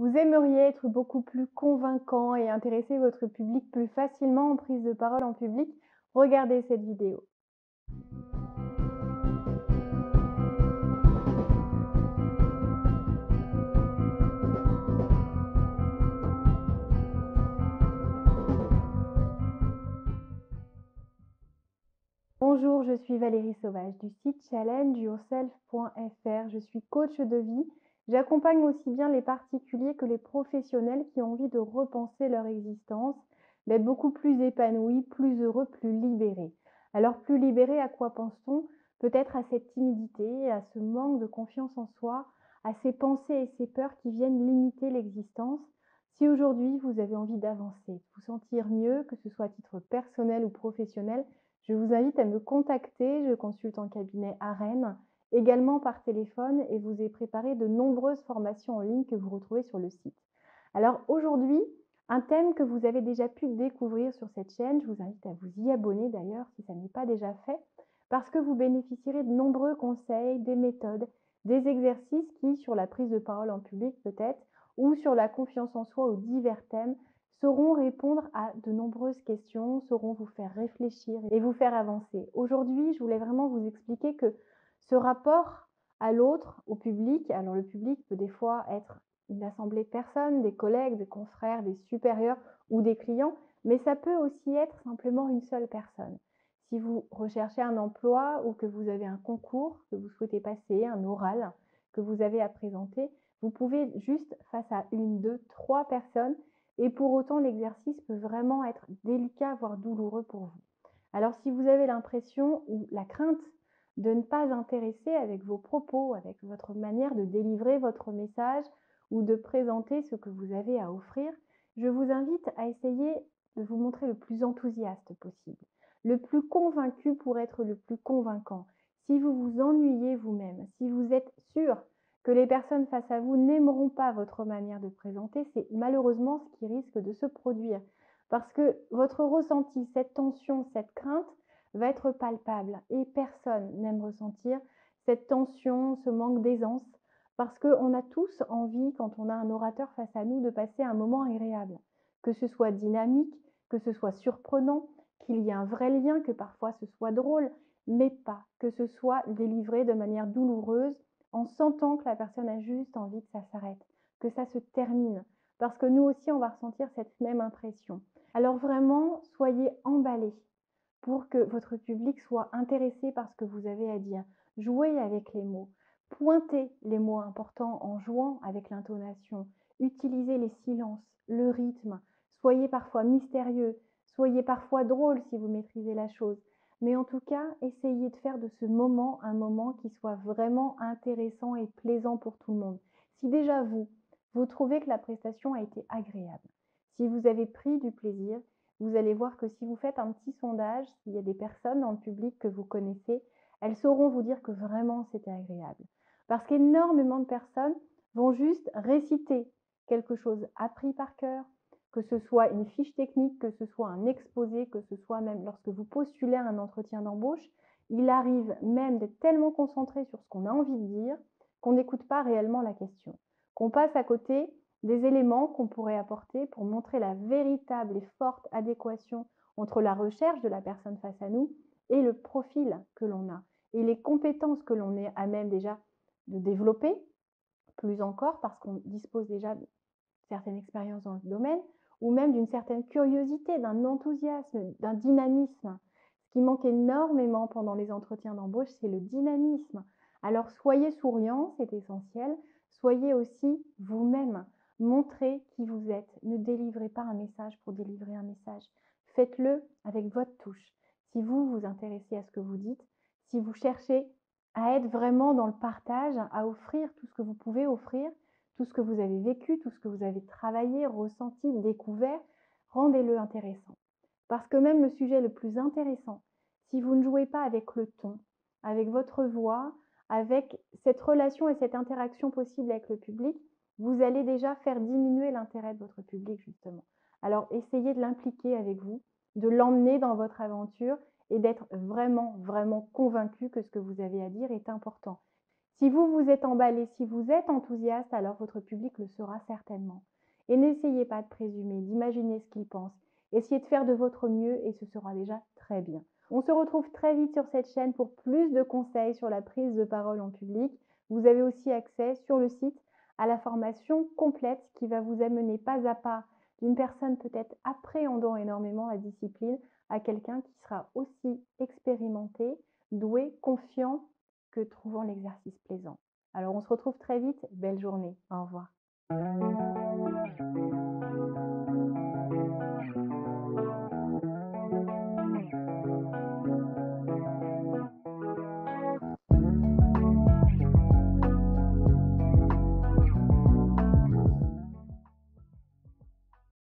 Vous aimeriez être beaucoup plus convaincant et intéresser votre public plus facilement en prise de parole en public? Regardez cette vidéo. Bonjour, je suis Valérie Sauvage du site challengeyourself.fr. Je suis coach de vie. J'accompagne aussi bien les particuliers que les professionnels qui ont envie de repenser leur existence, d'être beaucoup plus épanouis, plus heureux, plus libérés. Alors plus libérés, à quoi pense-t-on? Peut-être à cette timidité, à ce manque de confiance en soi, à ces pensées et ces peurs qui viennent limiter l'existence. Si aujourd'hui vous avez envie d'avancer, de vous sentir mieux, que ce soit à titre personnel ou professionnel, je vous invite à me contacter, je consulte en cabinet à Rennes, également par téléphone, et vous ai préparé de nombreuses formations en ligne que vous retrouvez sur le site. Alors aujourd'hui, un thème que vous avez déjà pu découvrir sur cette chaîne, je vous invite à vous y abonner d'ailleurs si ça n'est pas déjà fait, parce que vous bénéficierez de nombreux conseils, des méthodes, des exercices qui, sur la prise de parole en public peut-être, ou sur la confiance en soi ou divers thèmes, sauront répondre à de nombreuses questions, sauront vous faire réfléchir et vous faire avancer. Aujourd'hui, je voulais vraiment vous expliquer que ce rapport à l'autre, au public, alors le public peut des fois être une assemblée de personnes, des collègues, des confrères, des supérieurs ou des clients, mais ça peut aussi être simplement une seule personne. Si vous recherchez un emploi ou que vous avez un concours que vous souhaitez passer, un oral que vous avez à présenter, vous pouvez juste face à une, deux, trois personnes, et pour autant l'exercice peut vraiment être délicat, voire douloureux pour vous. Alors si vous avez l'impression ou la crainte de ne pas intéresser avec vos propos, avec votre manière de délivrer votre message ou de présenter ce que vous avez à offrir, je vous invite à essayer de vous montrer le plus enthousiaste possible, le plus convaincu pour être le plus convaincant. Si vous vous ennuyez vous-même, si vous êtes sûr que les personnes face à vous n'aimeront pas votre manière de présenter, c'est malheureusement ce qui risque de se produire. Parce que votre ressenti, cette tension, cette crainte va être palpable et personne n'aime ressentir cette tension, ce manque d'aisance, parce qu'on a tous envie, quand on a un orateur face à nous, de passer un moment agréable, que ce soit dynamique, que ce soit surprenant, qu'il y ait un vrai lien, que parfois ce soit drôle, mais pas que ce soit délivré de manière douloureuse, en sentant que la personne a juste envie que ça s'arrête, que ça se termine, parce que nous aussi, on va ressentir cette même impression. Alors vraiment, soyez emballés pour que votre public soit intéressé par ce que vous avez à dire. Jouez avec les mots, pointez les mots importants en jouant avec l'intonation, utilisez les silences, le rythme, soyez parfois mystérieux, soyez parfois drôle si vous maîtrisez la chose. Mais en tout cas, essayez de faire de ce moment un moment qui soit vraiment intéressant et plaisant pour tout le monde. Si déjà vous trouvez que la prestation a été agréable, si vous avez pris du plaisir, vous allez voir que si vous faites un petit sondage, s'il y a des personnes dans le public que vous connaissez, elles sauront vous dire que vraiment c'était agréable. Parce qu'énormément de personnes vont juste réciter quelque chose appris par cœur, que ce soit une fiche technique, que ce soit un exposé, que ce soit même lorsque vous postulez à un entretien d'embauche, il arrive même d'être tellement concentré sur ce qu'on a envie de dire qu'on n'écoute pas réellement la question, qu'on passe à côté des éléments qu'on pourrait apporter pour montrer la véritable et forte adéquation entre la recherche de la personne face à nous et le profil que l'on a et les compétences que l'on est à même déjà de développer, plus encore parce qu'on dispose déjà de certaines expériences dans le domaine, ou même d'une certaine curiosité, d'un enthousiasme, d'un dynamisme. Ce qui manque énormément pendant les entretiens d'embauche, c'est le dynamisme. Alors soyez souriant, c'est essentiel. Soyez aussi vous-même. Montrez qui vous êtes. Ne délivrez pas un message pour délivrer un message. Faites-le avec votre touche. Si vous vous intéressez à ce que vous dites, si vous cherchez à être vraiment dans le partage, à offrir tout ce que vous pouvez offrir, tout ce que vous avez vécu, tout ce que vous avez travaillé, ressenti, découvert, rendez-le intéressant. Parce que même le sujet le plus intéressant, si vous ne jouez pas avec le ton, avec votre voix, avec cette relation et cette interaction possible avec le public, vous allez déjà faire diminuer l'intérêt de votre public, justement. Alors, essayez de l'impliquer avec vous, de l'emmener dans votre aventure et d'être vraiment, vraiment convaincu que ce que vous avez à dire est important. Si vous vous êtes emballé, si vous êtes enthousiaste, alors votre public le sera certainement. Et n'essayez pas de présumer, d'imaginer ce qu'il pense. Essayez de faire de votre mieux et ce sera déjà très bien. On se retrouve très vite sur cette chaîne pour plus de conseils sur la prise de parole en public. Vous avez aussi accès sur le site à la formation complète qui va vous amener pas à pas d'une personne peut-être appréhendant énormément la discipline à quelqu'un qui sera aussi expérimenté, doué, confiant que trouvant l'exercice plaisant. Alors on se retrouve très vite, belle journée, au revoir.